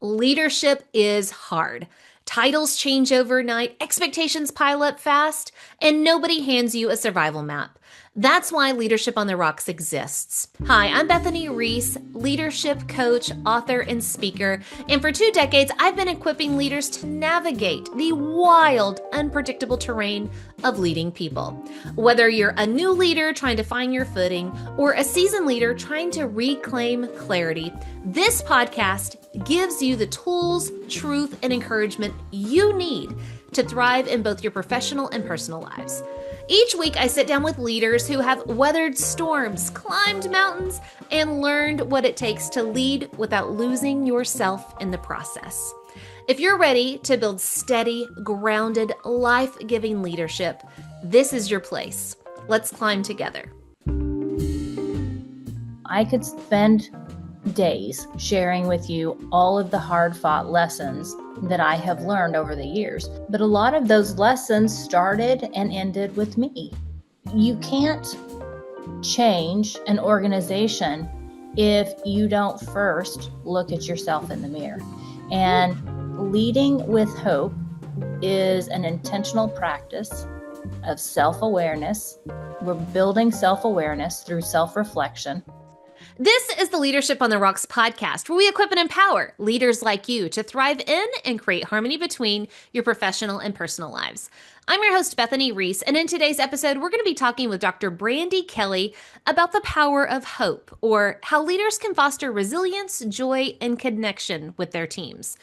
Leadership is hard. Titles change overnight, expectations pile up fast, and nobody hands you a survival map. That's why Leadership on the Rocks exists. Hi, I'm Bethany Rees, leadership coach, author, and speaker. And for 2 decades, I've been equipping leaders to navigate the wild, unpredictable terrain of leading people. Whether you're a new leader trying to find your footing or a seasoned leader trying to reclaim clarity, this podcast gives you the tools, truth, and encouragement you need to thrive in both your professional and personal lives. Each week, I sit down with leaders who have weathered storms, climbed mountains, and learned what it takes to lead without losing yourself in the process. If you're ready to build steady, grounded, life-giving leadership, this is your place. Let's climb together. I could spend days sharing with you all of the hard-fought lessons that I have learned over the years. But a lot of those lessons started and ended with me. You can't change an organization if you don't first look at yourself in the mirror. And leading with hope is an intentional practice of self-awareness. We're building self-awareness through self-reflection. This is the Leadership on the Rocks podcast, where we equip and empower leaders like you to thrive in and create harmony between your professional and personal lives. I'm your host, Bethany Rees, and in today's episode, we're going to be talking with Dr. Brandi Kelly about the power of hope, or how leaders can foster resilience, joy, and connection with their teams.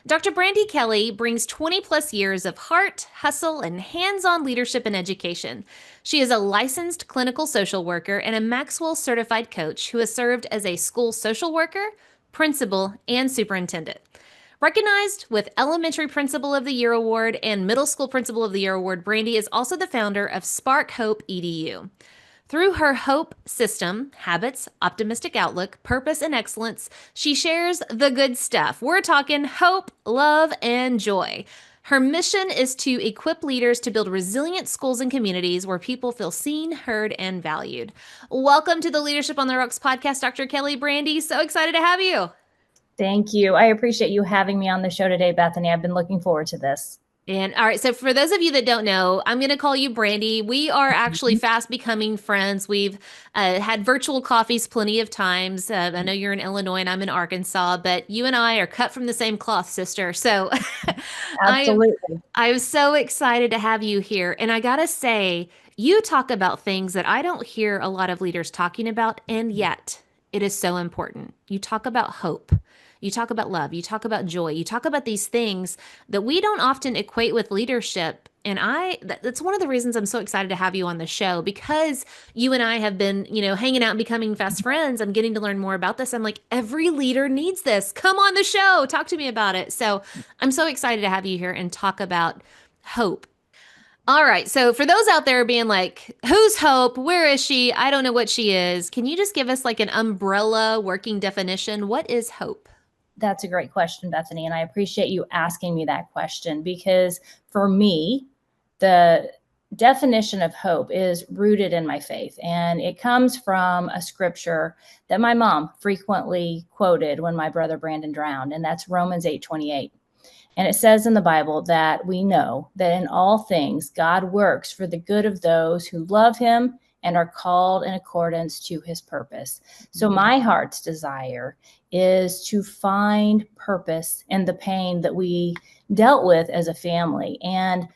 Dr. Brandi Kelly brings 20 plus years of heart, hustle, and hands-on leadership and education. She is a licensed clinical social worker and a Maxwell certified coach who has served as a school social worker, principal, and superintendent. Recognized with Elementary Principal of the Year Award and Middle School Principal of the Year Award, Brandi is also the founder of Spark Hope EDU. Through her hope system, habits, optimistic outlook, purpose, and excellence, she shares the good stuff. We're talking hope, love, and joy. Her mission is to equip leaders to build resilient schools and communities where people feel seen, heard, and valued. Welcome to the Leadership on the Rocks podcast, Dr. Kelly. Brandi, so excited to have you. Thank you. I appreciate you having me on the show today, Bethany. I've been looking forward to this. And all right, so for those of you that don't know, I'm going to call you Brandi. We are actually fast becoming friends. We've had virtual coffees plenty of times. I know you're in Illinois and I'm in Arkansas, but you and I are cut from the same cloth, sister. So Absolutely. I'm so excited to have you here. And I got to say, you talk about things that I don't hear a lot of leaders talking about, and yet it is so important. You talk about hope. You talk about love, you talk about joy, you talk about these things that we don't often equate with leadership. And that's one of the reasons I'm so excited to have you on the show, because you and I have been, hanging out and becoming fast friends. I'm getting to learn more about this. I'm like, every leader needs this. Come on the show, talk to me about it. So I'm so excited to have you here and talk about hope. All right. So for those out there being like, who's Hope? Where is she? I don't know what she is. Can you just give us like an umbrella working definition? What is hope? That's a great question, Bethany. And I appreciate you asking me that question, because for me, the definition of hope is rooted in my faith. And it comes from a scripture that my mom frequently quoted when my brother Brandon drowned. And that's Romans 8:28. And it says in the Bible that we know that in all things, God works for the good of those who love him and are called in accordance to his purpose. So my heart's desire is to find purpose in the pain that we dealt with as a family. And,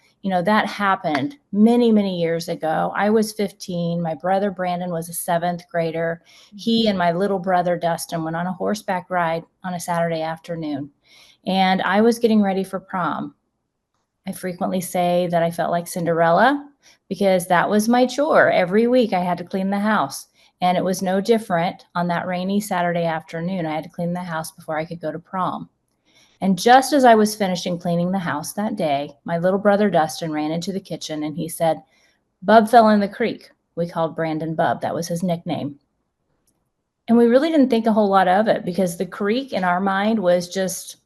that happened many, many years ago. I was 15. My brother Brandon was a 7th grader. He and my little brother Dustin went on a horseback ride on a Saturday afternoon. And I was getting ready for prom. I frequently say that I felt like Cinderella because that was my chore. Every week I had to clean the house. And it was no different on that rainy Saturday afternoon. I had to clean the house before I could go to prom. And just as I was finishing cleaning the house that day, my little brother Dustin ran into the kitchen and he said, "Bub fell in the creek." We called Brandon Bub. That was his nickname. And we really didn't think a whole lot of it because the creek in our mind was just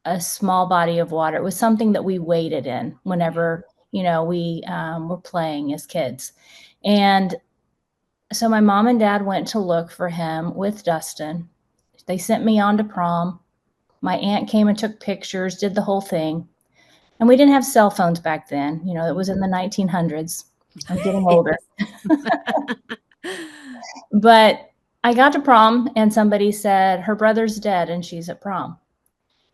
a small body of water. It was something that we waded in whenever, we were playing as kids. And so my mom and dad went to look for him with Dustin. They sent me on to prom. My aunt came and took pictures, did the whole thing. And we didn't have cell phones back then. You know, it was in the 1900s. I'm getting older. But I got to prom and somebody said, her brother's dead and she's at prom.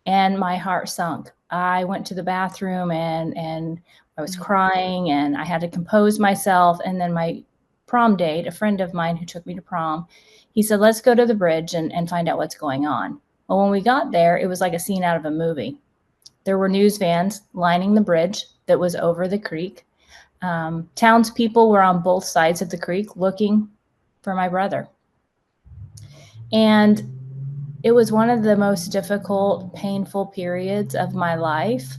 And my heart sunk. I went to the bathroom and I was crying and I had to compose myself. And then my prom date, a friend of mine who took me to prom, he said, let's go to the bridge and find out what's going on. Well, when we got there, it was like a scene out of a movie. There were news vans lining the bridge that was over the creek. Townspeople were on both sides of the creek looking for my brother. And it was one of the most difficult, painful periods of my life.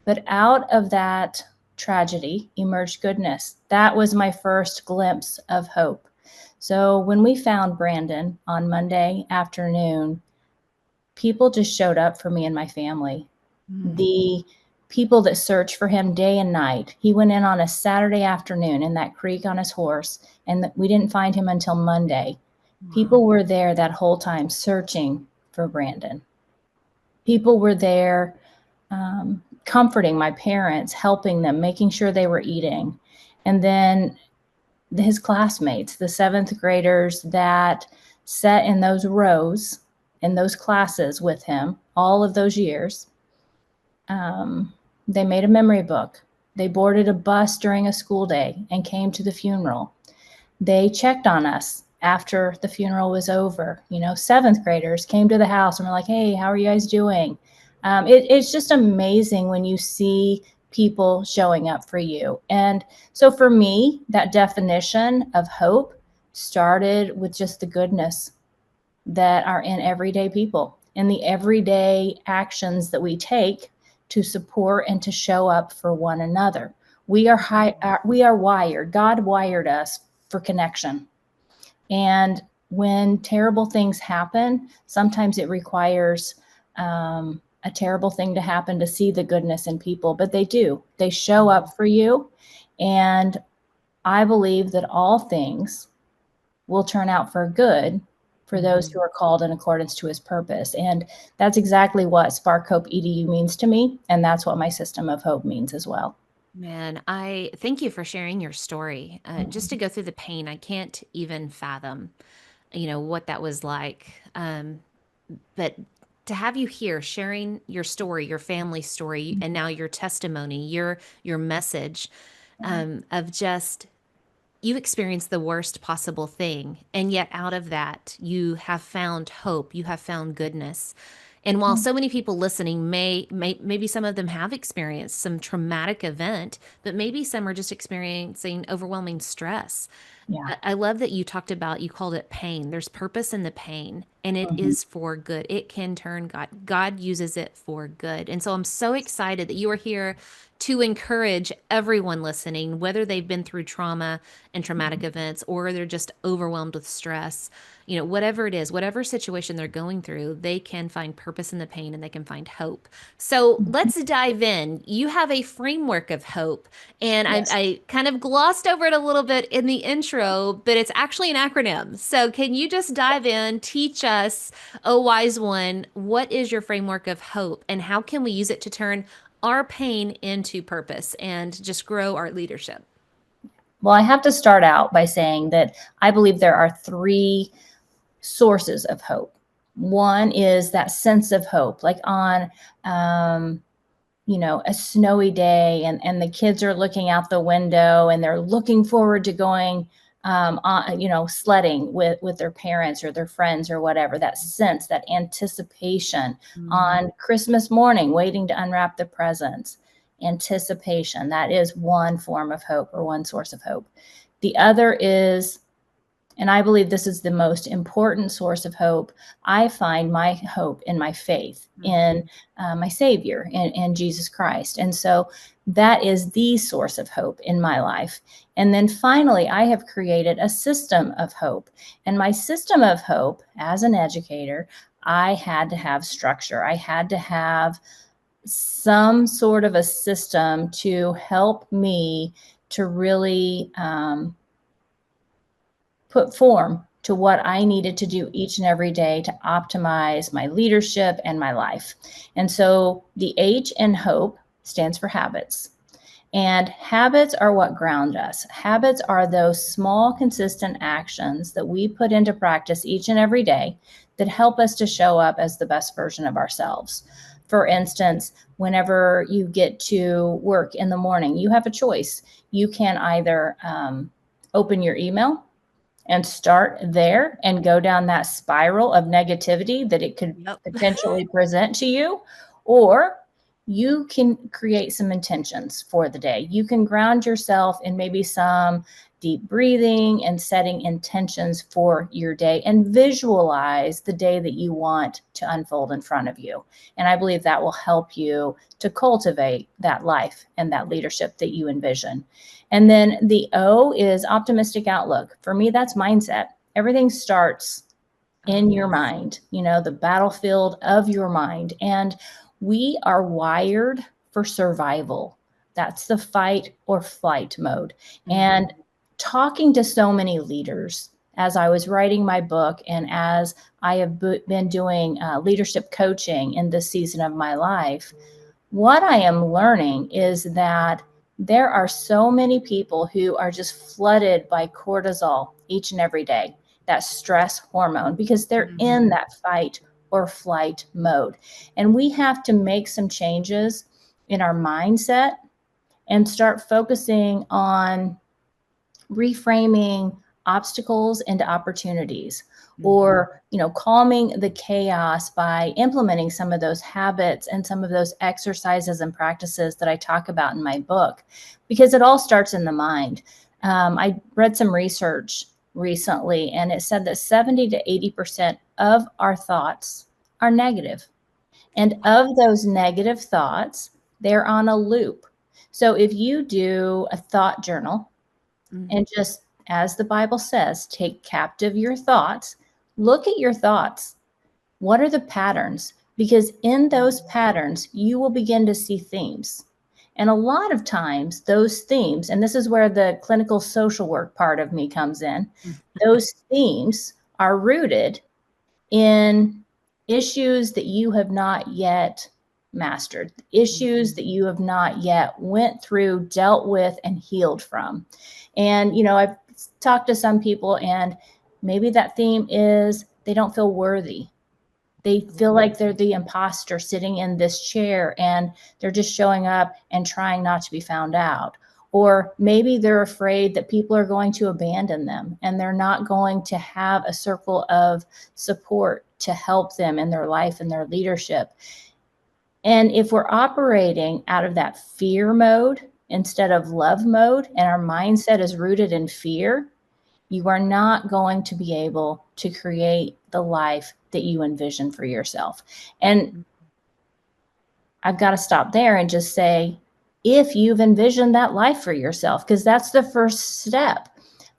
But out of that tragedy emerged goodness. That was my first glimpse of hope. So when we found Brandon on Monday afternoon, people just showed up for me and my family. The people that searched for him day and night. He went in on a Saturday afternoon in that creek on his horse, and we didn't find him until Monday. People were there that whole time searching for Brandon. People were there comforting my parents, helping them, making sure they were eating. And then his classmates, the seventh graders that sat in those rows in those classes with him all of those years, they made a memory book. They boarded a bus during a school day and came to the funeral. They checked on us after the funeral was over. You know, seventh graders came to the house and were like, hey, how are you guys doing? It's just amazing when you see people showing up for you. And so for me, that definition of hope started with just the goodness that are in everyday people and the everyday actions that we take to support and to show up for one another. We are wired. God wired us for connection. And when terrible things happen, sometimes it requires a terrible thing to happen to see the goodness in people, but they do. They show up for you. And I believe that all things will turn out for good for those who are called in accordance to his purpose. And that's exactly what Spark Hope EDU means to me. And that's what my system of hope means as well. Man, I thank you for sharing your story. Just to go through the pain, I can't even fathom, what that was like. But to have you here sharing your story, your family story, and now your testimony, your message, of just you experienced the worst possible thing, and yet out of that, you have found hope, you have found goodness. And while so many people listening maybe some of them have experienced some traumatic event, but maybe some are just experiencing overwhelming stress. Yeah. I love that you talked about, you called it pain. There's purpose in the pain, and it is for good. It can turn God uses it for good. And so I'm so excited that you are here to encourage everyone listening, whether they've been through trauma and traumatic events or they're just overwhelmed with stress, whatever it is, whatever situation they're going through, they can find purpose in the pain and they can find hope. So let's dive in. You have a framework of hope, and Yes. I kind of glossed over it a little bit in the intro, but it's actually an acronym. So can you just dive in, teach us, oh wise one, what is your framework of hope and how can we use it to turn our pain into purpose and just grow our leadership? Well, I have to start out by saying that I believe there are three sources of hope. One is that sense of hope, like on, a snowy day and the kids are looking out the window and they're looking forward to going sledding with their parents or their friends or whatever. That sense, that anticipation on Christmas morning, waiting to unwrap the presents. Anticipation, that is one form of hope or one source of hope. The other is, and I believe this is the most important source of hope, I find my hope in my faith, in my Savior, in Jesus Christ. And so that is the source of hope in my life. And then finally, I have created a system of hope. And my system of hope, as an educator, I had to have structure. I had to have some sort of a system to help me to really put form to what I needed to do each and every day to optimize my leadership and my life. And so the H in hope stands for habits. And habits are what ground us. Habits are those small, consistent actions that we put into practice each and every day that help us to show up as the best version of ourselves. For instance, whenever you get to work in the morning, you have a choice. You can either open your email and start there and go down that spiral of negativity that it could Yep. potentially present to you, or you can create some intentions for the day. You can ground yourself in maybe some deep breathing and setting intentions for your day and visualize the day that you want to unfold in front of you. And I believe that will help you to cultivate that life and that leadership that you envision. And then the O is optimistic outlook. For me, that's mindset. Everything starts Oh, in your yes. mind, the battlefield of your mind. And we are wired for survival. That's the fight or flight mode. And talking to so many leaders as I was writing my book and as I have been doing leadership coaching in this season of my life, what I am learning is that there are so many people who are just flooded by cortisol each and every day, that stress hormone, because they're in that fight or flight mode. And we have to make some changes in our mindset and start focusing on reframing obstacles into opportunities, or calming the chaos by implementing some of those habits and some of those exercises and practices that I talk about in my book, because it all starts in the mind. I read some research recently and it said that 70 to 80% of our thoughts are negative, and of those negative thoughts, they're on a loop. So if you do a thought journal and just, as the Bible says, take captive your thoughts. Look at your thoughts. What are the patterns? Because in those patterns, you will begin to see themes. And a lot of times, those themes, and this is where the clinical social work part of me comes in, those themes are rooted in issues that you have not yet mastered, issues that you have not yet went through, dealt with, and healed from. And, I've talked to some people, and maybe that theme is they don't feel worthy. They feel like they're the imposter sitting in this chair and they're just showing up and trying not to be found out. Or maybe they're afraid that people are going to abandon them and they're not going to have a circle of support to help them in their life and their leadership. And if we're operating out of that fear mode instead of love mode, and our mindset is rooted in fear, you are not going to be able to create the life that you envision for yourself. And I've got to stop there and just say, if you've envisioned that life for yourself, because that's the first step.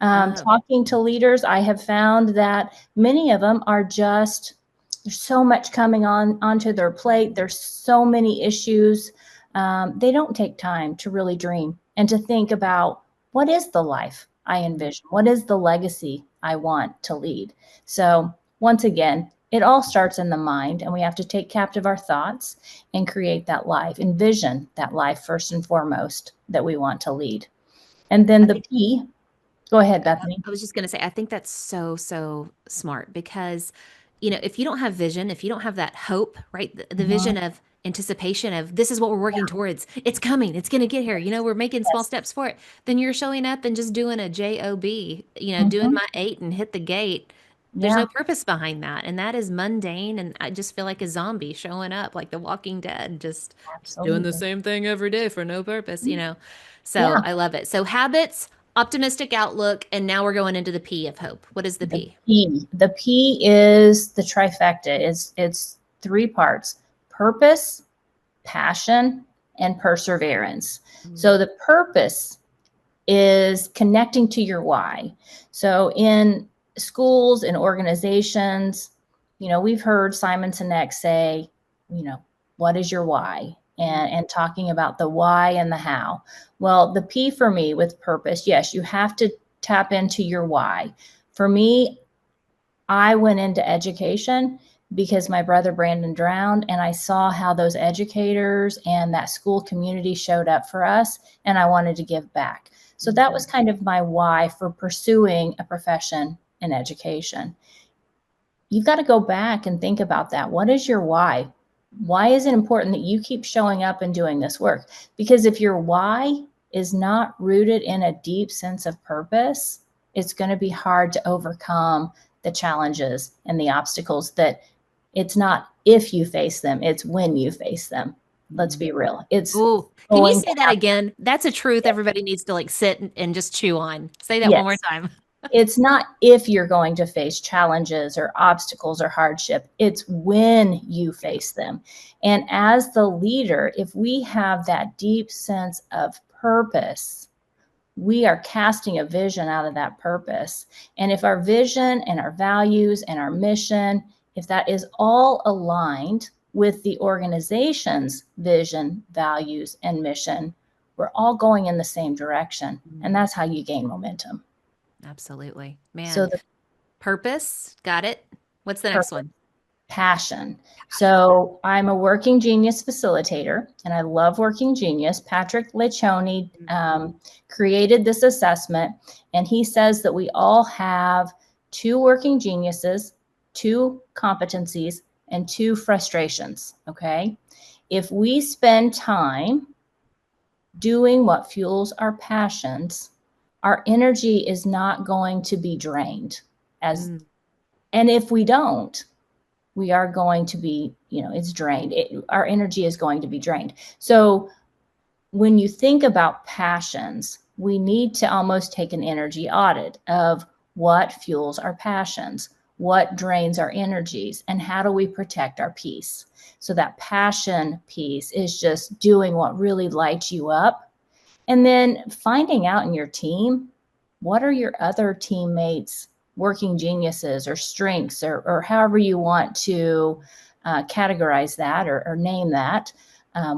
Talking to leaders, I have found that many of them are just, there's so much coming onto their plate. There's so many issues. They don't take time to really dream and to think about, what is the life I envision? What is the legacy I want to lead? So once again, it all starts in the mind, and we have to take captive our thoughts and create that life, envision that life first and foremost that we want to lead. And then the P, go ahead, Bethany. I was just going to say, I think that's so, so smart because, if you don't have vision, if you don't have that hope, right? The vision of anticipation of this is what we're working towards. It's coming. It's going to get here. We're making small Yes. steps for it. Then you're showing up and just doing a job, doing Mhm. my 8 and hit the gate. There's no Yeah, purpose behind that. And that is mundane. And I just feel like a zombie showing up, like the Walking Dead, just doing the absolutely. same thing every day for no purpose. So Yeah. I love it. So habits, optimistic outlook, and now we're going into the P of hope. What is the The P? P. The P is the trifecta. It's three parts: purpose, passion, and perseverance. So the purpose is connecting to your why. So in schools and organizations, we've heard Simon Sinek say, you know, what is your why? And talking about the why and the how. Well, the P for me with purpose, yes, you have to tap into your why. For me, I went into education because my brother Brandon drowned, and I saw how those educators and that school community showed up for us, and I wanted to give back. So that was kind of my why for pursuing a profession in education. You've got to go back and think about that. What is your why? Why is it important that you keep showing up and doing this work? Because if your why is not rooted in a deep sense of purpose, it's going to be hard to overcome the challenges and the obstacles that it's not if you face them, it's when you face them. Let's be real. It's Ooh, can you going say to that happen. again? That's a truth everybody needs to like sit and just chew on. Say that one more Yes. time. It's not if you're going to face challenges or obstacles or hardship, it's when you face them. And as the leader, if we have that deep sense of purpose, we are casting a vision out of that purpose. And if our vision and our values and our mission, if that is all aligned with the organization's vision, values, and mission, we're all going in the same direction. And that's how you gain momentum. Absolutely. Man, So the purpose, got it. What's the next purpose, one? passion. So I'm a working genius facilitator, and I love working genius. Patrick Lencioni created this assessment, and he says that we all have two working geniuses, two competencies, and two frustrations. Okay. If we spend time doing what fuels our passions, our energy is not going to be drained. And if we don't, we are going to be, it's drained. Our energy is going to be drained. So when you think about passions, we need to almost take an energy audit of what fuels our passions, what drains our energies, and how do we protect our peace. So that passion piece is just doing what really lights you up. And then finding out in your team, what are your other teammates' working geniuses or strengths, or however you want to categorize that or name that,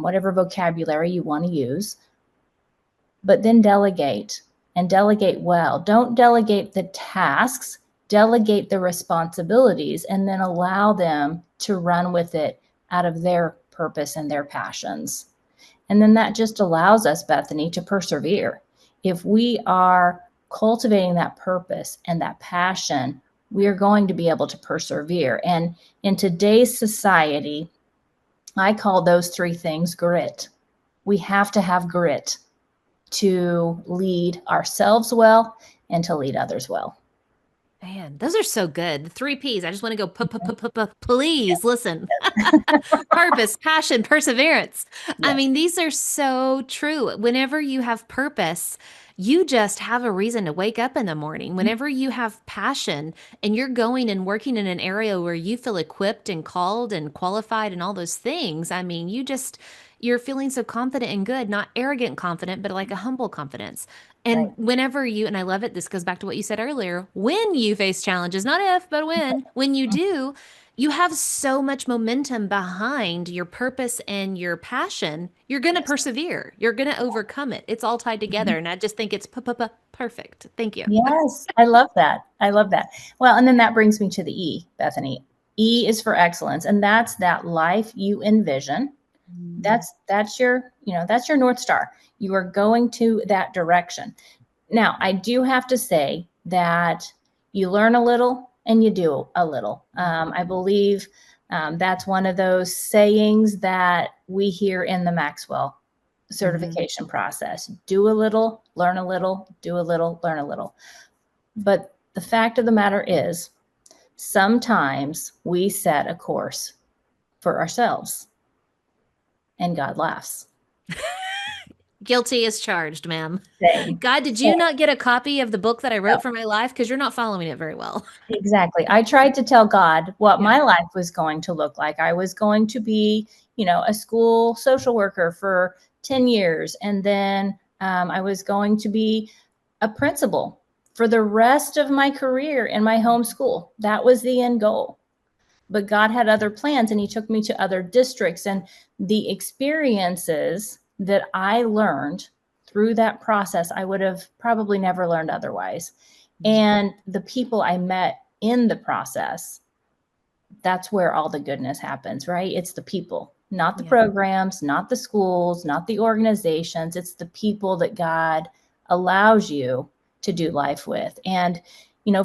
whatever vocabulary you want to use. But then delegate, and delegate well. Don't delegate the tasks, delegate the responsibilities, and then allow them to run with it out of their purpose and their passions. And then that just allows us, Bethany, to persevere. If we are cultivating that purpose and that passion, we are going to be able to persevere. And in today's society, I call those three things grit. We have to have grit to lead ourselves well and to lead others well. Man, those are so good. The three P's. I just want to go, please listen. Purpose, passion, perseverance. I Yes. mean, these are so true. Whenever you have purpose, you just have a reason to wake up in the morning. Whenever you have passion and you're going and working in an area where you feel equipped and called and qualified and all those things, I mean, you're feeling so confident and good, not arrogant confident, but like a humble confidence. Right. And whenever you, and I love it, this goes back to what you said earlier, when you face challenges, not if, but when you do, you have so much momentum behind your purpose and your passion, you're going to Yes. persevere. You're going to overcome it. It's all tied together. And I just think it's perfect. Thank you. Yes, I love that. I love that. Well, and then that brings me to the E, Bethany. E is for excellence, and that's that life you envision. That's your, that's your North Star. You are going to that direction. Now, I do have to say that you learn a little and you do a little. I believe that's one of those sayings that we hear in the Maxwell certification process. Do a little, learn a little, do a little, learn a little. But the fact of the matter is, sometimes we set a course for ourselves and God laughs. Guilty as charged, ma'am. Same. God, did you not get a copy of the book that I wrote for my life? Because you're not following it very well. Exactly. I tried to tell God what Yeah. my life was going to look like. I was going to be, a school social worker for 10 years. And then I was going to be a principal for the rest of my career in my home school. That was the end goal. But God had other plans, and he took me to other districts, and the experiences that I learned through that process, I would have probably never learned otherwise. And the people I met in the process, that's where all the goodness happens, right? It's the people, not the programs, not the schools, not the organizations. It's the people that God allows you to do life with. And,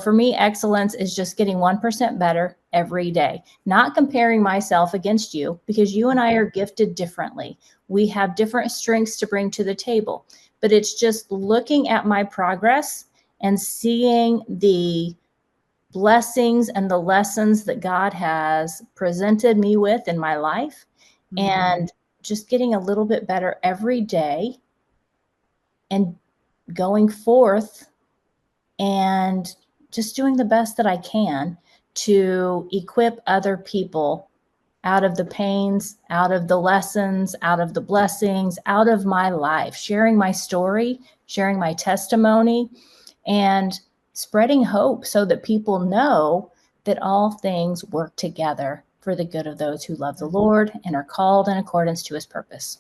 for me, excellence is just getting 1% better every day, not comparing myself against you, because you and I are gifted differently. We have different strengths to bring to the table, but it's just looking at my progress and seeing the blessings and the lessons that God has presented me with in my life, and just getting a little bit better every day and going forth and just doing the best that I can to equip other people out of the pains, out of the lessons, out of the blessings, out of my life, sharing my story, sharing my testimony, and spreading hope so that people know that all things work together for the good of those who love the Lord and are called in accordance to his purpose.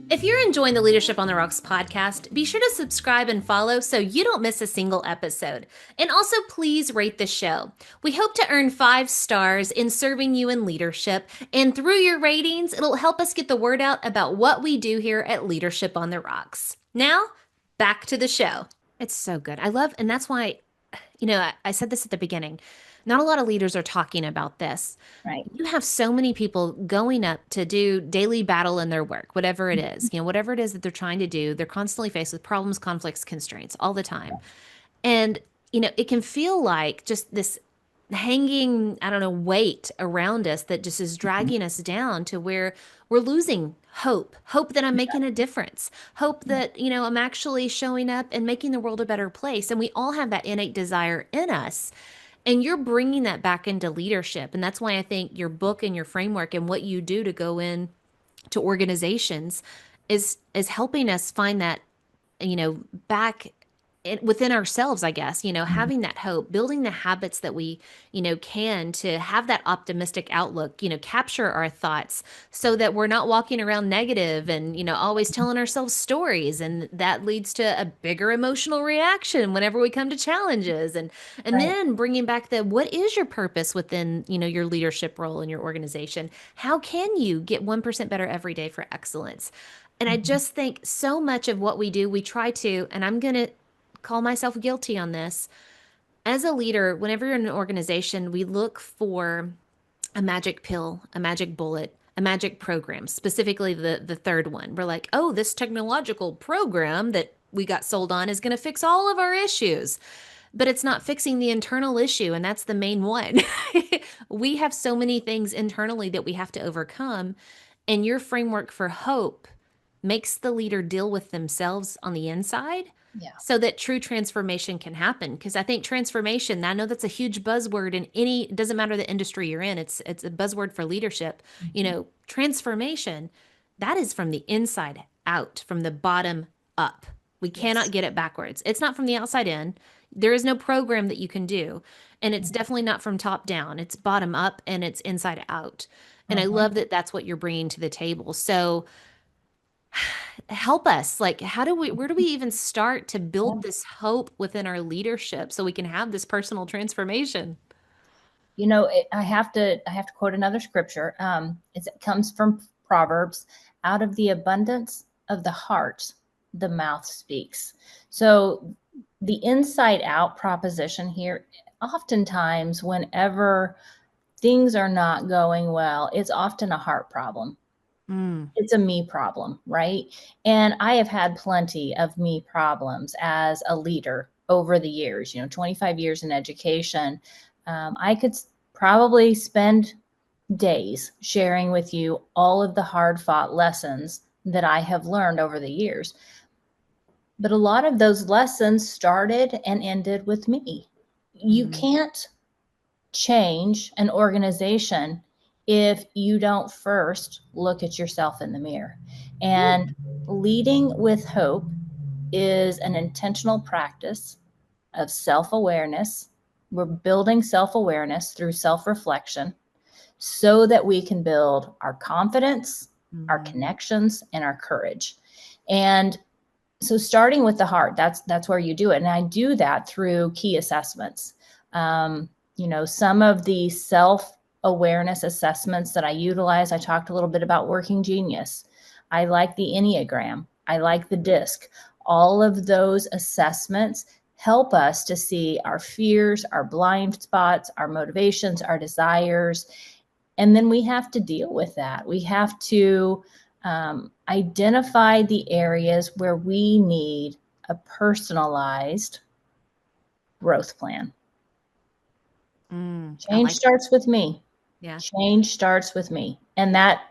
If you're enjoying the Leadership on the Rocks podcast, be sure to subscribe and follow so you don't miss a single episode. And also, please rate the show. We hope to earn 5 stars in serving you in leadership, and through your ratings, it'll help us get the word out about what we do here at Leadership on the Rocks. Now, back to the show. It's so good. I love, and that's why, I said this at the beginning. Not a lot of leaders are talking about this. Right. You have so many people going up to do daily battle in their work, whatever it is, whatever it is that they're trying to do, they're constantly faced with problems, conflicts, constraints all the time. And, it can feel like just this hanging, weight around us that just is dragging us down to where we're losing hope that I'm making a difference, hope that, I'm actually showing up and making the world a better place. And we all have that innate desire in us. And you're bringing that back into leadership. And that's why I think your book and your framework and what you do to go in to organizations is helping us find that, back within ourselves, I guess, having that hope, building the habits that we, can to have that optimistic outlook, capture our thoughts so that we're not walking around negative and, always telling ourselves stories. And that leads to a bigger emotional reaction whenever we come to challenges. And Right. then bringing back what is your purpose within, your leadership role in your organization? How can you get 1% better every day for excellence? And I just think so much of what we do, we try to, and I'm going to call myself guilty on this. As a leader, whenever you're in an organization, we look for a magic pill, a magic bullet, a magic program, specifically the third one. We're like, oh, this technological program that we got sold on is going to fix all of our issues. But it's not fixing the internal issue, and that's the main one. We have so many things internally that we have to overcome, and your framework for hope makes the leader deal with themselves on the inside. Yeah. So that true transformation can happen. Because I think transformation, I know that's a huge buzzword in it doesn't matter the industry you're in, it's a buzzword for leadership. Transformation, that is from the inside out, from the bottom up. We cannot get it backwards. It's not from the outside in. There is no program that you can do. And it's definitely not from top down. It's bottom up and it's inside out. And I love that that's what you're bringing to the table. So help us, where do we even start to build this hope within our leadership so we can have this personal transformation? I have to quote another scripture. It comes from Proverbs. Out of the abundance of the heart, the mouth speaks. So the inside out proposition here, oftentimes whenever things are not going well, it's often a heart problem. It's a me problem, right? And I have had plenty of me problems as a leader over the years, 25 years in education. I could probably spend days sharing with you all of the hard fought lessons that I have learned over the years. But a lot of those lessons started and ended with me. You can't change an organization if you don't first look at yourself in the mirror. And leading with hope is an intentional practice of self-awareness. We're building self-awareness through self-reflection so that we can build our confidence, our connections, and our courage. And so starting with the heart, that's where you do it. And I do that through key assessments. Some of the self-awareness assessments that I utilize, I talked a little bit about Working Genius. I like the Enneagram. I like the DISC. All of those assessments help us to see our fears, our blind spots, our motivations, our desires. And then we have to deal with that. We have to identify the areas where we need a personalized growth plan. Change starts with me. Yeah. Change starts with me. And that,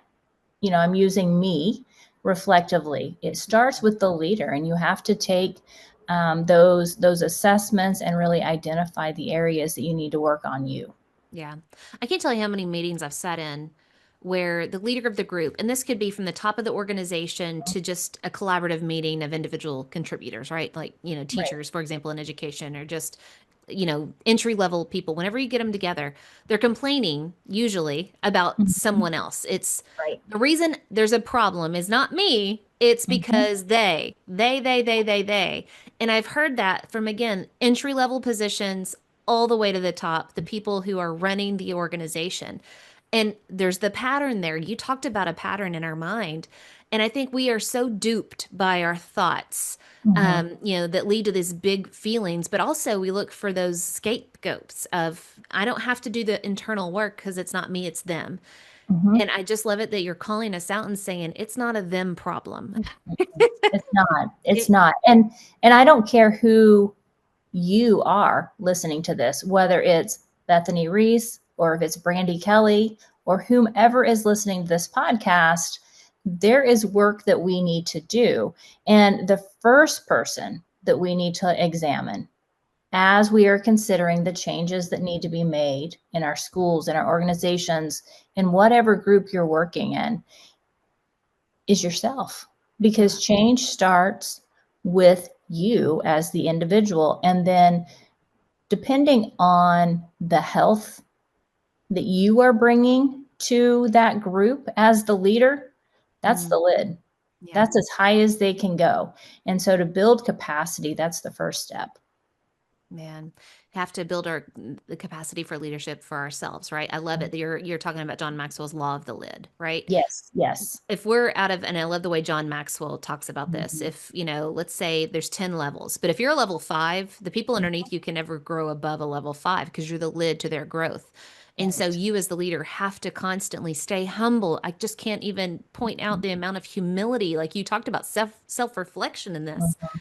I'm using me reflectively. It starts with the leader, and you have to take those assessments and really identify the areas that you need to work on you. Yeah. I can't tell you how many meetings I've sat in where the leader of the group, and this could be from the top of the organization to just a collaborative meeting of individual contributors, right? Like, teachers, for example, in education, or just, entry level people. Whenever you get them together, they're complaining usually about Mhm. someone else. It's Right. the reason there's a problem is not me. It's because they. And I've heard that from, again, entry level positions all the way to the top, the people who are running the organization. And there's the pattern there. You talked about a pattern in our mind. And I think we are so duped by our thoughts, that lead to these big feelings. But also, we look for those scapegoats of, I don't have to do the internal work because it's not me, it's them. Mm-hmm. And I just love it that you're calling us out and saying it's not a them problem. It's not. It's not. And I don't care who you are listening to this, whether it's Bethany Rees or if it's Brandi Kelly or whomever is listening to this podcast, there is work that we need to do. And the first person that we need to examine as we are considering the changes that need to be made in our schools, in our organizations, in whatever group you're working in, is yourself. Because change starts with you as the individual. And then depending on the health that you are bringing to that group as the leader, that's the lid. Yeah. That's as high as they can go. And so to build capacity, that's the first step. Man, have to build the capacity for leadership for ourselves, right? I love it that you're talking about John Maxwell's law of the lid, right? Yes, yes. If we're out of, and I love the way John Maxwell talks about this. Mhm. If, let's say there's 10 levels, but if you're a level 5, the people underneath you can never grow above a level 5 because you're the lid to their growth. And so Right. you as the leader have to constantly stay humble. I just can't even point out the amount of humility, like you talked about self-reflection in this. Mhm.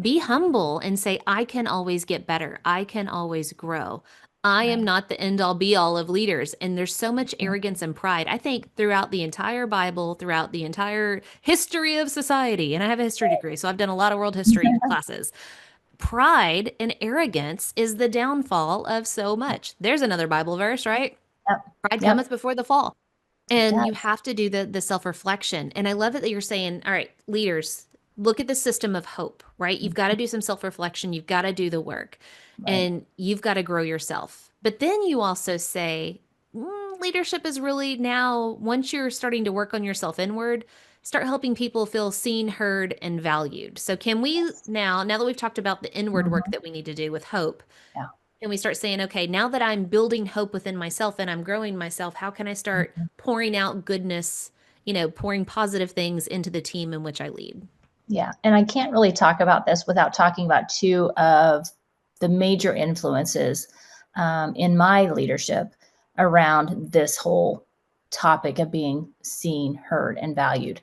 Be humble and say, I can always get better. I can always grow. I am Right. not the end all be all of leaders. And there's so much Mhm. arrogance and pride. I think throughout the entire Bible, throughout the entire history of society, and I have a history degree, so I've done a lot of world history classes. Pride and arrogance is the downfall of so much. There's another Bible verse, right? Yep. Pride Yep. cometh before the fall. It And you does. have to do the self-reflection. And I love it that you're saying, all right, leaders, look at the system of hope, right? You've got to do some self-reflection. You've got to do the work Right. and you've got to grow yourself. But then you also say, leadership is really now, once you're starting to work on yourself inward, start helping people feel seen, heard, and valued. So can we now that we've talked about the inward work Mhm. that we need to do with hope, Yeah. and we start saying, okay, now that I'm building hope within myself and I'm growing myself, how can I start Mhm. pouring out goodness, pouring positive things into the team in which I lead? Yeah. And I can't really talk about this without talking about two of the major influences in my leadership around this whole topic of being seen, heard, and valued.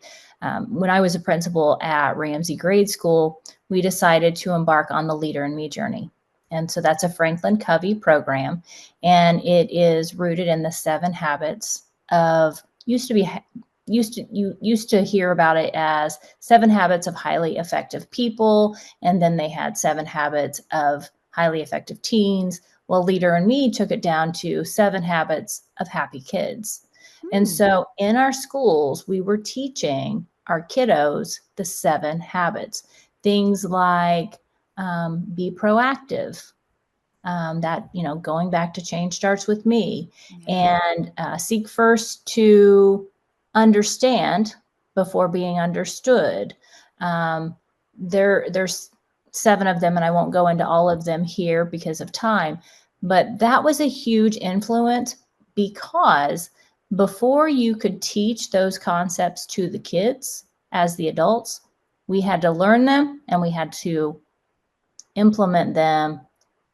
When I was a principal at Ramsey Grade School, we decided to embark on the Leader in Me journey. And so that's a Franklin Covey program, and it is rooted in the 7 habits of you used to hear about it as 7 habits of highly effective people, and then they had 7 habits of highly effective teens. Well, Leader in Me took it down to 7 habits of happy kids. And Hmm. so in our schools, we were teaching our kiddos the 7 habits. Things like be proactive, that, going back to change starts with me, Yeah. and seek first to understand before being understood. There's 7 of them, and I won't go into all of them here because of time, But that was a huge influence because before you could teach those concepts to the kids as the adults, we had to learn them and we had to implement them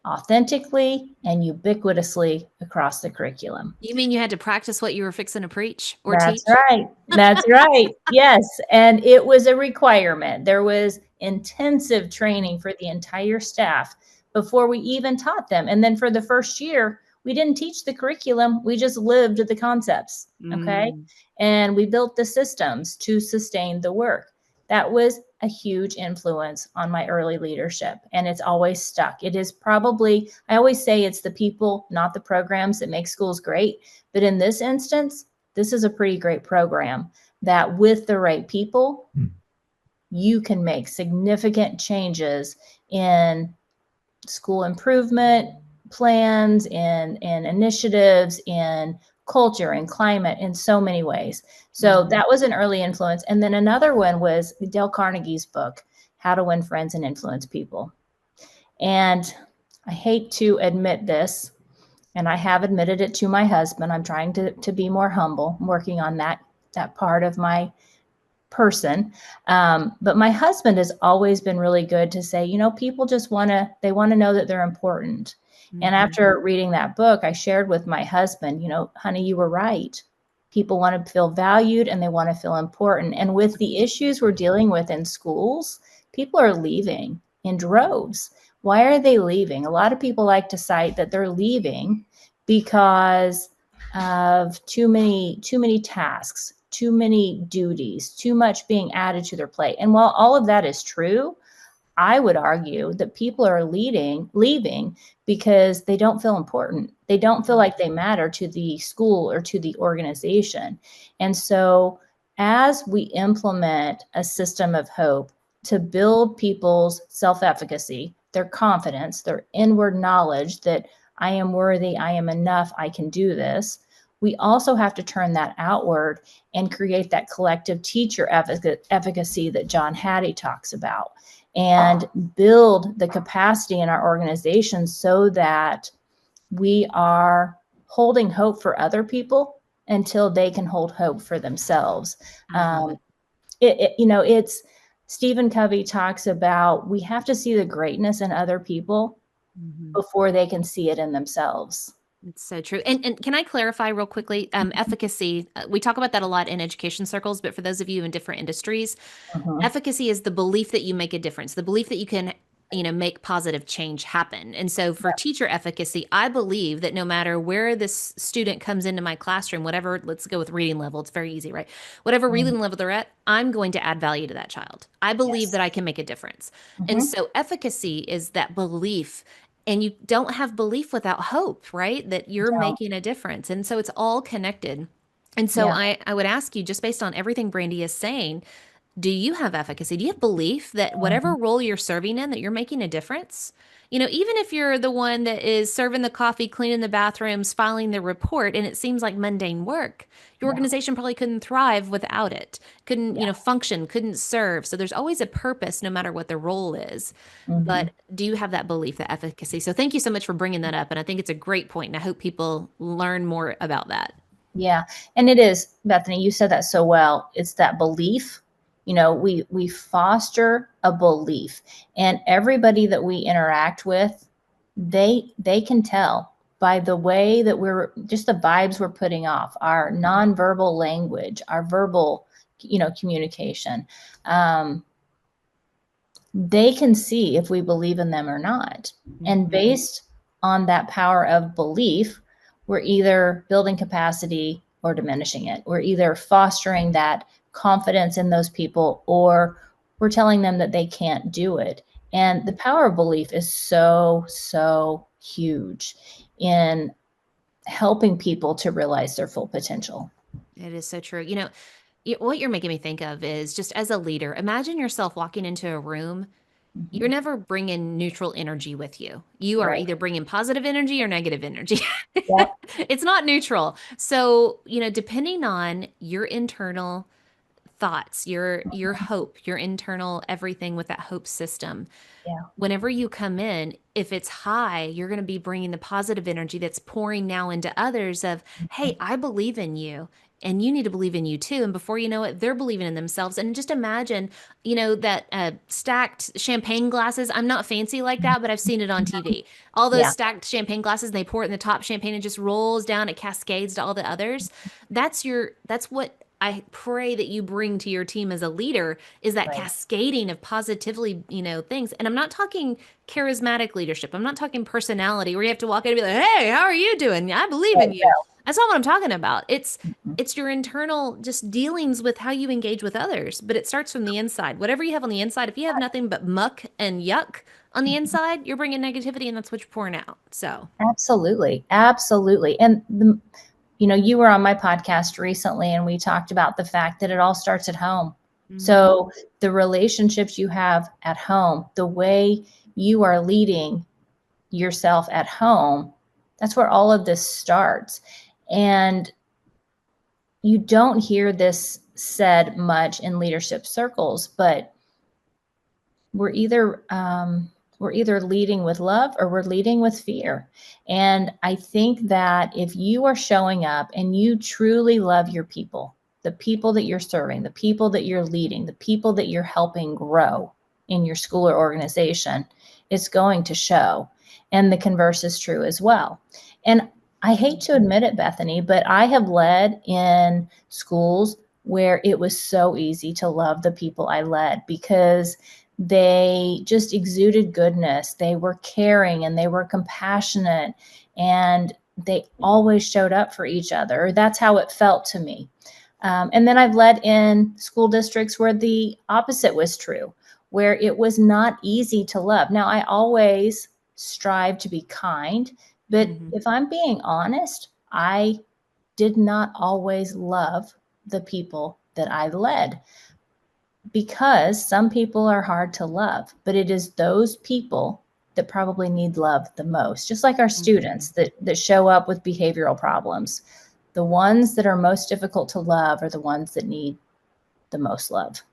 authentically and ubiquitously across the curriculum. You mean you had to practice what you were fixing to preach or That's teach? right. That's right. Yes. And it was a requirement. There was intensive training for the entire staff before we even taught them. And then for the first year, we didn't teach the curriculum, we just lived the concepts. Okay. Mm. And we built the systems to sustain the work. That was a huge influence on my early leadership. And it's always stuck. It is probably, I always say it's the people, not the programs, that make schools great. But in this instance, this is a pretty great program that with the right people, you can make significant changes in school improvement plans, in initiatives, in culture and climate, in so many ways. So that was an early influence. And then another one was Dale Carnegie's book, How to Win Friends and Influence People. And I hate to admit this, and I have admitted it to my husband. I'm trying to be more humble. I'm working on that part of my person. But my husband has always been really good to say, people just want to know that they're important. And after reading that book, I shared with my husband, honey, you were right. People want to feel valued and they want to feel important. And with the issues we're dealing with in schools, people are leaving in droves. Why are they leaving? A lot of people like to cite that they're leaving because of too many tasks, too many duties, too much being added to their plate. And while all of that is true, I would argue that people are leaving because they don't feel important. They don't feel like they matter to the school or to the organization. And so as we implement a system of hope to build people's self-efficacy, their confidence, their inward knowledge that I am worthy, I am enough, I can do this, we also have to turn that outward and create that collective teacher efficacy that John Hattie talks about, and build the capacity in our organization so that we are holding hope for other people until they can hold hope for themselves. It's Stephen Covey talks about we have to see the greatness in other people before they can see it in themselves. It's so true. And can I clarify real quickly? Efficacy, we talk about that a lot in education circles, but for those of you in different industries, efficacy is the belief that you make a difference, the belief that you can, make positive change happen. And so for teacher efficacy, I believe that no matter where this student comes into my classroom, whatever, let's go with reading level, it's very easy, right? Whatever reading level they're at, I'm going to add value to that child. I believe that I can make a difference. And so efficacy is that belief. And you don't have belief without hope, right? That you're making a difference. And so it's all connected. And so Yeah. I would ask you, just based on everything Brandi is saying, do you have efficacy? Do you have belief that whatever role you're serving in, that you're making a difference? Even if you're the one that is serving the coffee, cleaning the bathrooms, filing the report, and it seems like mundane work, your organization probably couldn't thrive without it, couldn't, function, couldn't serve. So there's always a purpose no matter what the role is. But do you have that belief, that efficacy? So thank you so much for bringing that up. And I think it's a great point, and I hope people learn more about that. Yeah. And it is, Bethany, you said that so well. It's that belief. We foster a belief, and everybody that we interact with, they can tell by the way that we're just the vibes we're putting off, our nonverbal language, our verbal, communication. They can see if we believe in them or not. And based on that power of belief, we're either building capacity or diminishing it. We're either fostering that confidence in those people, or we're telling them that they can't do it. And the power of belief is so, so huge in helping people to realize their full potential. It is so true. What you're making me think of is just as a leader, imagine yourself walking into a room. You're never bringing neutral energy with you. You are Right. either bringing positive energy or negative energy. Yep. It's not neutral. So, depending on your internal thoughts, your hope, your internal everything with that hope system. Yeah. Whenever you come in, if it's high, you're going to be bringing the positive energy that's pouring now into others of, hey, I believe in you. And you need to believe in you too. And before you know it, they're believing in themselves. And just imagine, that stacked champagne glasses. I'm not fancy like that, but I've seen it on TV. All those Yeah. stacked champagne glasses, and they pour it in the top champagne and just rolls down. It cascades to all the others. That's what I pray that you bring to your team as a leader is that Right. cascading of positively, things. And I'm not talking charismatic leadership. I'm not talking personality where you have to walk in and be like, "Hey, how are you doing? I believe in Right. you." That's not what I'm talking about. It's No. it's your internal just dealings with how you engage with others, but it starts from the inside. Whatever you have on the inside, if you have nothing but muck and yuck on the Mhm. inside, you're bringing negativity and that's what you're pouring out. So, Absolutely. Absolutely. And you were on my podcast recently and we talked about the fact that it all starts at home. mhm. So the relationships you have at home, the way you are leading yourself at home, that's where all of this starts. And you don't hear this said much in leadership circles, but we're either we're either leading with love or we're leading with fear. And I think that if you are showing up and you truly love your people, the people that you're serving, the people that you're leading, the people that you're helping grow in your school or organization, it's going to show. And the converse is true as well. And I hate to admit it, Bethany, but I have led in schools where it was so easy to love the people I led because they just exuded goodness. They were caring and they were compassionate and they always showed up for each other. That's how it felt to me. And then I've led in school districts where the opposite was true, where it was not easy to love. Now, I always strive to be kind, but Mhm. if I'm being honest, I did not always love the people that I led because some people are hard to love, but it is those people that probably need love the most, just like our Mhm. students that show up with behavioral problems. The ones that are most difficult to love are the ones that need the most love.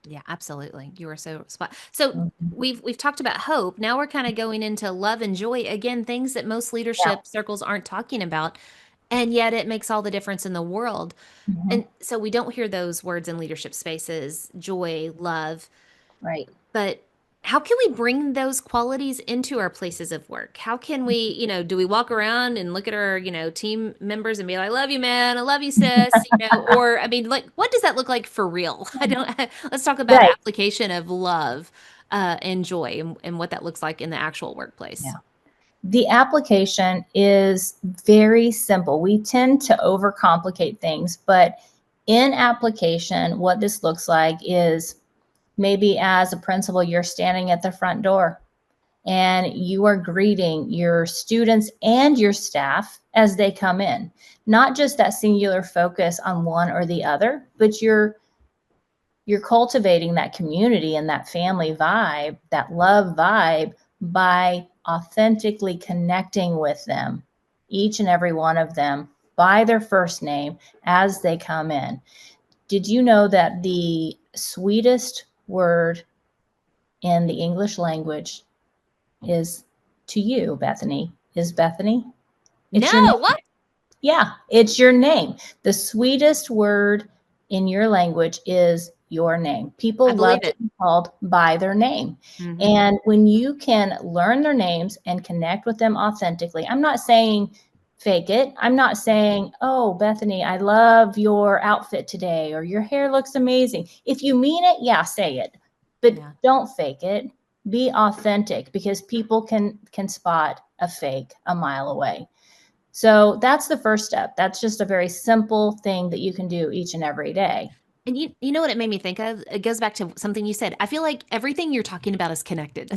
Yeah, absolutely. You are so spot. So Mhm. we've talked about hope. Now we're kind of going into love and joy again, things that most Yeah. leadership circles aren't talking about, and yet it makes all the difference in the world. Mhm. And so we don't hear those words in leadership spaces, joy, love, Right. but how can we bring those qualities into our places of work? How can we, do we walk around and look at our, team members and be like, I love you, man. I love you, sis, or I mean, like, what does that look like for real? I don't, let's talk about Right. application of love and joy and what that looks like in the actual workplace. Yeah. The application is very simple. We tend to overcomplicate things, but in application, what this looks like is maybe as a principal, you're standing at the front door and you are greeting your students and your staff as they come in. Not just that singular focus on one or the other, but you're cultivating that community and that family vibe, that love vibe by authentically connecting with them, each and every one of them by their first name as they come in. Did you know that the sweetest word in the English language is to you, Bethany, is Bethany? It's your No, name. what? Yeah, it's your name. The sweetest word in your language is your name. I People love believe to it. be called by their name. Hmm. And when you can learn their names and connect with them authentically, I'm not saying fake it. I'm not saying, oh, Bethany, I love your outfit today or your hair looks amazing. If you mean it, yeah, say it. But Yeah. don't fake it. Be authentic because people can spot a fake a mile away. So that's the first step. That's just a very simple thing that you can do each and every day. And you know what it made me think of? It goes back to something you said. I feel like everything you're talking about is connected.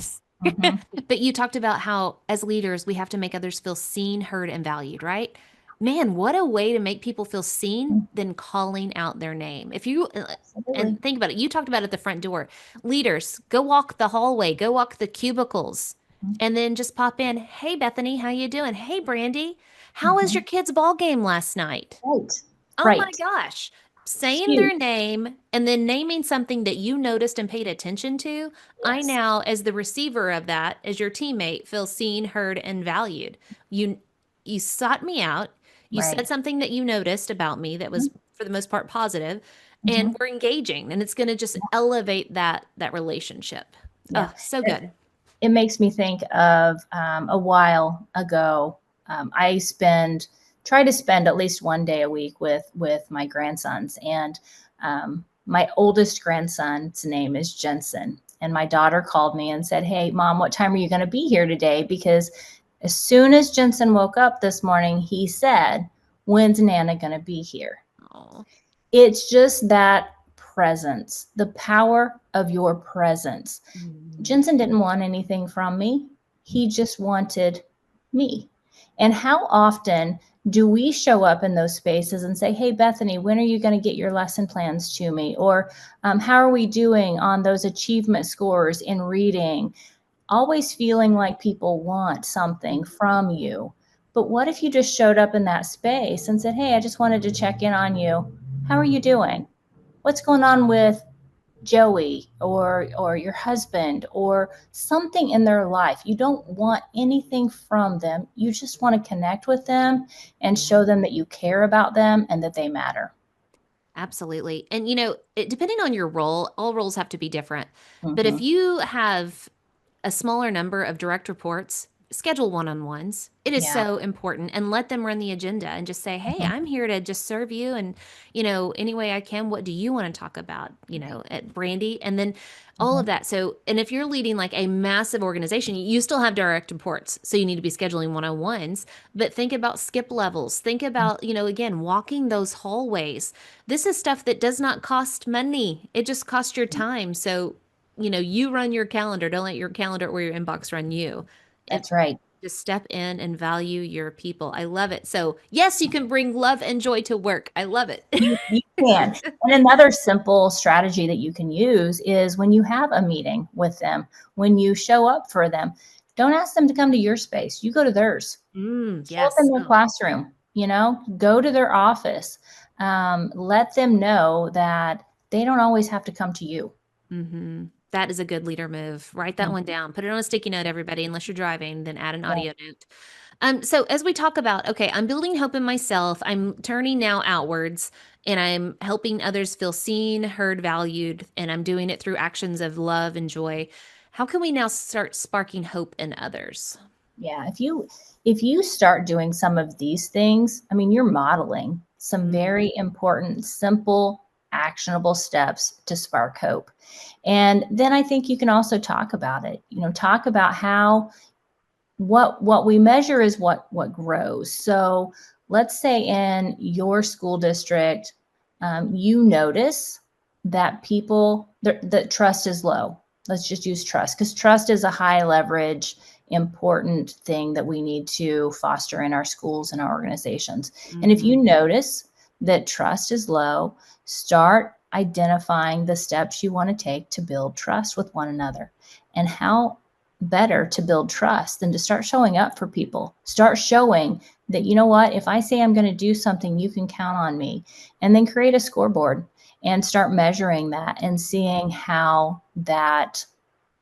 Mhm. But you talked about how, as leaders, we have to make others feel seen, heard, and valued, right? Man, what a way to make people feel seen than calling out their name. If you, Absolutely. and think about it, you talked about it at the front door. Leaders, go walk the hallway, go walk the cubicles, and then just pop in. Hey, Bethany, how you doing? Hey, Brandy, how was your Mhm. kids' ball game last night? Right. Oh my Right. gosh. It's saying huge. their name and then naming something that you noticed and paid attention to, I Yes. now, as the receiver of that, as your teammate, feel seen, heard, and valued. You you sought me out. You said Right. something that you noticed about me that was for the most part positive, and Mm-hmm. we're engaging, and it's going to just elevate that relationship. Yeah. Oh, so And good. it makes me think of a while ago. I try to spend at least one day a week with my grandsons, and my oldest grandson's name is Jensen. And my daughter called me and said, "Hey, Mom, what time are you going to be here today?" Because as soon as Jensen woke up this morning, he said, "When's Nana going to be here?" Oh, It's just that presence, the power of your presence. mm, Jensen didn't want anything from me. He just wanted me. And how often do we show up in those spaces and say, "Hey, Bethany, when are you going to get your lesson plans to me?" Or how are we doing on those achievement scores in reading? Always feeling like people want something from you. But what if you just showed up in that space and said, "Hey, I just wanted to check in on you. How are you doing? What's going on with Joey or your husband or something in their life?" You don't want anything from them. You just want to connect with them and yeah. show them that you care about them and that they matter. Absolutely. And depending on your role, all roles have to be different. But if Mm-hmm. you have a smaller number of direct reports, schedule one-on-ones. It is Yeah. so important and let them run the agenda and just say, "Hey, Mm-hmm. I'm here to just serve you and, any way I can. What do you want to talk about, Right. at Brandy?" And then all of Mm-hmm. that. So, and if you're leading like a massive organization, you still have direct reports. So you need to be scheduling one-on-ones, but think about skip levels. Think about, again, walking those hallways. This is stuff that does not cost money. It just costs your time. So, you run your calendar. Don't let your calendar or your inbox run you. It, That's right. just step in and value your people. I love it. So, yes, you can bring love and joy to work. I love it. You can. And another simple strategy that you can use is when you have a meeting with them, when you show up for them, don't ask them to come to your space. You go to theirs. Show up in Yes. their Oh. classroom, go to their office. Let them know that they don't always have to come to you. That is a good leader move. Write that one Mhm. down. Put it on a sticky note, everybody. Unless you're driving, then add an Yeah. audio note. So as we talk about, okay, I'm building hope in myself. I'm turning now outwards and I'm helping others feel seen, heard, valued, and I'm doing it through actions of love and joy. How can we now start sparking hope in others? Yeah, if you start doing some of these things, I mean, you're modeling some Mm, very important, simple, actionable steps to spark hope. And then I think you can also talk about it. Talk about how what we measure is what grows. So let's say in your school district, you notice that that trust is low. Let's just use trust, because trust is a high leverage, important thing that we need to foster in our schools and our organizations. And if you mhm. notice that trust is low, start identifying the steps you want to take to build trust with one another. And how better to build trust than to start showing up for people. Start showing that, you know what, if I say I'm going to do something, you can count on me. And then create a scoreboard and start measuring that and seeing how that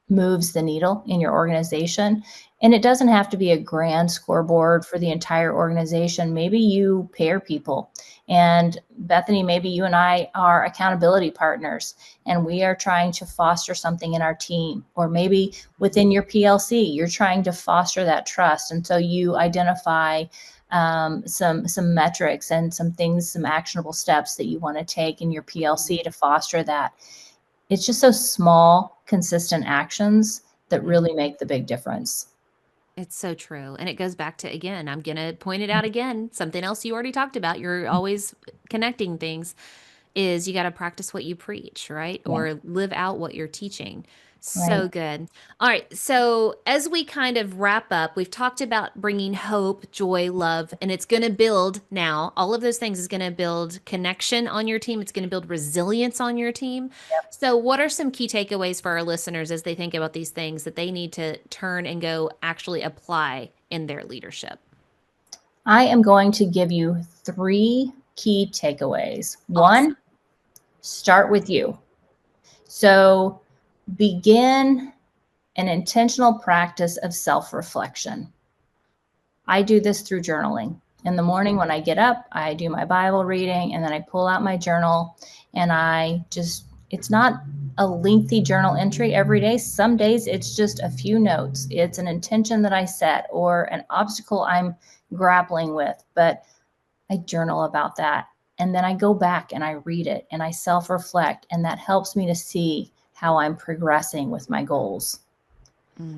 moves the needle in your organization. And it doesn't have to be a grand scoreboard for the entire organization. Maybe you pair people. And Bethany, maybe you and I are accountability partners and we are trying to foster something in our team. Or maybe within your PLC, you're trying to foster that trust. And so you identify some metrics and some things, some actionable steps that you want to take in your PLC to foster that. It's just those small, consistent actions that really make the big difference. It's so true. And it goes back to, again, I'm going to point it out again. Something else you already talked about. You're always connecting things is you got to practice what you preach, right? Yeah, Or live out what you're teaching. right. So good. All right. So, as we kind of wrap up, we've talked about bringing hope, joy, love, and it's going to build now. All of those things is going to build connection on your team. It's going to build resilience on your team. So, what are some key takeaways for our listeners as they think about these things that they need to turn and go actually apply in their leadership? I am going to give you three key takeaways. Awesome. One, Start with you. So begin an intentional practice of self-reflection. I do this through journaling. In the morning when I get up, I do my Bible reading, and then I pull out my journal, and it's not a lengthy journal entry every day. Some days it's just a few notes. It's an intention that I set or an obstacle I'm grappling with, but I journal about that. And then I go back and I read it and I self-reflect, and that helps me to see how I'm progressing with my goals.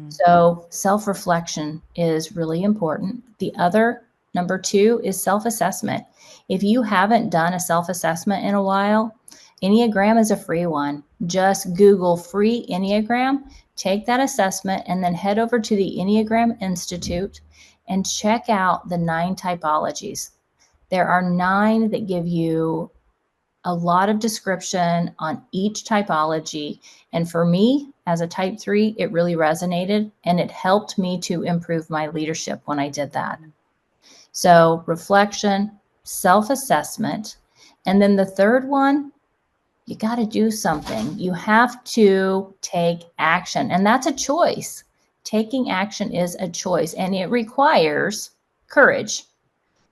So self-reflection is really important. The other, number 2, is self-assessment. If you haven't done a self-assessment in a while, Enneagram is a free one. Just Google free Enneagram, take that assessment, and then head over to the Enneagram Institute and check out the 9 typologies. There are 9 that give you a lot of description on each typology. And for me, as a type 3, it really resonated, and it helped me to improve my leadership when I did that. So reflection, self-assessment. And then the third one, you got to do something. You have to take action, and that's a choice. Taking action is a choice, and it requires courage.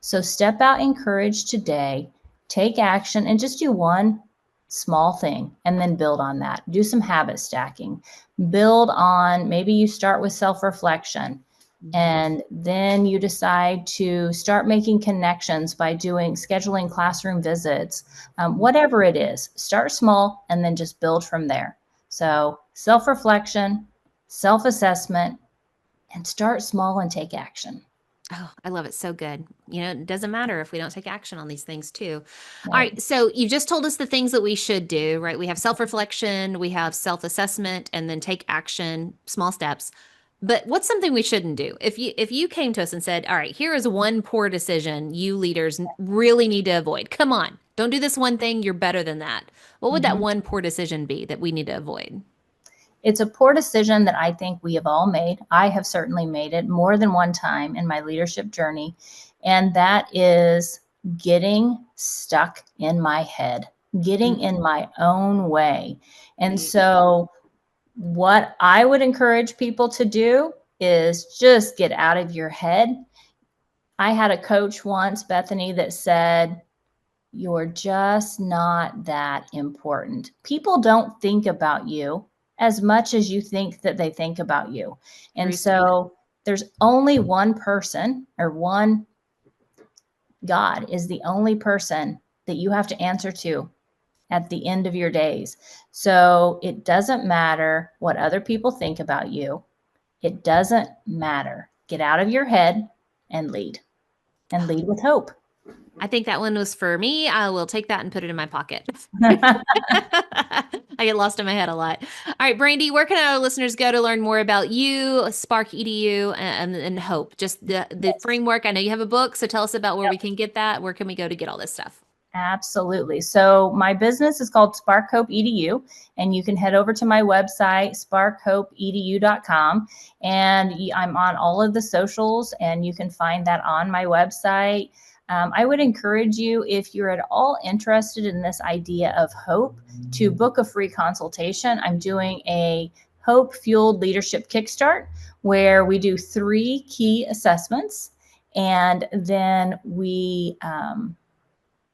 So step out in courage today, take action, and just do one small thing and then build on that. Do some habit stacking. Build on, maybe you start with self-reflection, and then you decide to start making connections by scheduling classroom visits. Whatever it is, start small and then just build from there. So self-reflection, self-assessment, and start small and take action. Oh, I love it. So good. It doesn't matter if we don't take action on these things too. All Right. right. So you just told us the things that we should do, right? We have self-reflection, we have self-assessment, and then take action, small steps. But what's something we shouldn't do? If you came to us and said, "All right, here is one poor decision you leaders really need to avoid. Come on. Don't do this one thing. You're better than that." What would that Mhm. one poor decision be that we need to avoid? It's a poor decision that I think we have all made. I have certainly made it more than one time in my leadership journey. And that is getting stuck in my head, getting in my own way. And so, what I would encourage people to do is just get out of your head. I had a coach once, Bethany, that said, "You're just not that important. People don't think about you as much as you think that they think about you." And True statement. so there's only one person, or one, God is the only person that you have to answer to at the end of your days. So it doesn't matter what other people think about you. It doesn't matter. Get out of your head and lead with hope. I think that one was for me. I will take that and put it in my pocket. I get lost in my head a lot. All right, Brandi, where can our listeners go to learn more about you, Spark EDU, and Hope? Just the Yes. framework. I know you have a book, so tell us about where Yep. we can get that. Where can we go to get all this stuff? Absolutely. So my business is called Spark Hope EDU, and you can head over to my website, sparkhopeedu.com, and I'm on all of the socials, and you can find that on my website. I would encourage you, if you're at all interested in this idea of hope, to book a free consultation. I'm doing a Hope Fueled Leadership Kickstart, where we do 3 key assessments, and then we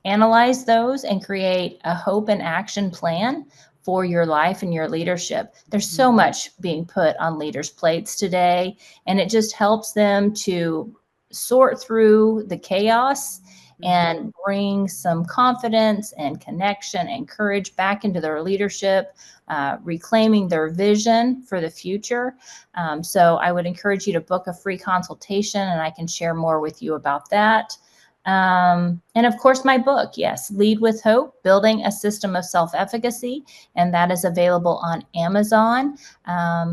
analyze those and create a hope and action plan for your life and your leadership. There's so much being put on leaders' plates today, and it just helps them to sort through the chaos and bring some confidence and connection and courage back into their leadership, reclaiming their vision for the future. So I would encourage you to book a free consultation, and I can share more with you about that. And of course, my book, yes, Lead with Hope, Building a System of Self-Efficacy, and that is available on Amazon.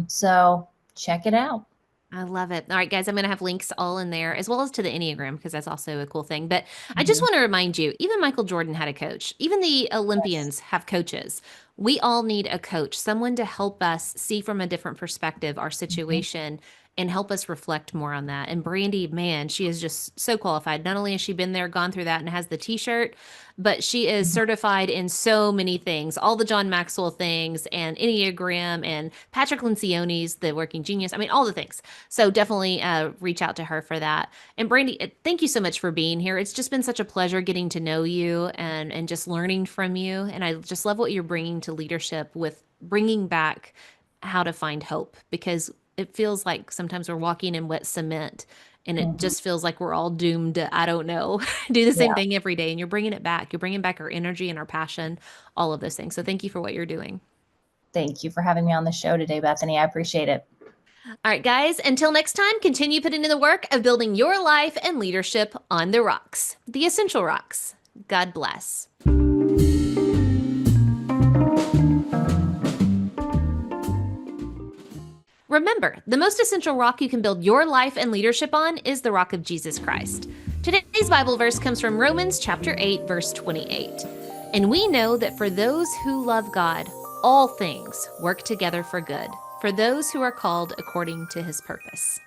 So check it out. I love it. All right, guys, I'm going to have links all in there as well as to the Enneagram because that's also a cool thing. But I just want to remind you, even Michael Jordan had a coach. Even the Yes. Olympians have coaches. We all need a coach, someone to help us see from a different perspective our Mhm. situation and help us reflect more on that. And Brandi, man, she is just so qualified. Not only has she been there, gone through that, and has the t-shirt, but she is certified in so many things, all the John Maxwell things and Enneagram and Patrick Lencioni's The Working Genius. I mean, all the things. So definitely reach out to her for that. And Brandi, thank you so much for being here. It's just been such a pleasure getting to know you and just learning from you. And I just love what you're bringing to leadership with bringing back how to find hope, because it feels like sometimes we're walking in wet cement and it Mhm. just feels like we're all doomed to, I don't know, do the same Yeah. thing every day. And you're bringing it back. You're bringing back our energy and our passion, all of those things. So thank you for what you're doing. Thank you for having me on the show today, Bethany. I appreciate it. All right, guys, until next time, continue putting in the work of building your life and leadership on the rocks, the essential rocks. God bless. Remember, the most essential rock you can build your life and leadership on is the rock of Jesus Christ. Today's Bible verse comes from Romans chapter 8, verse 28. And we know that for those who love God, all things work together for good, for those who are called according to his purpose.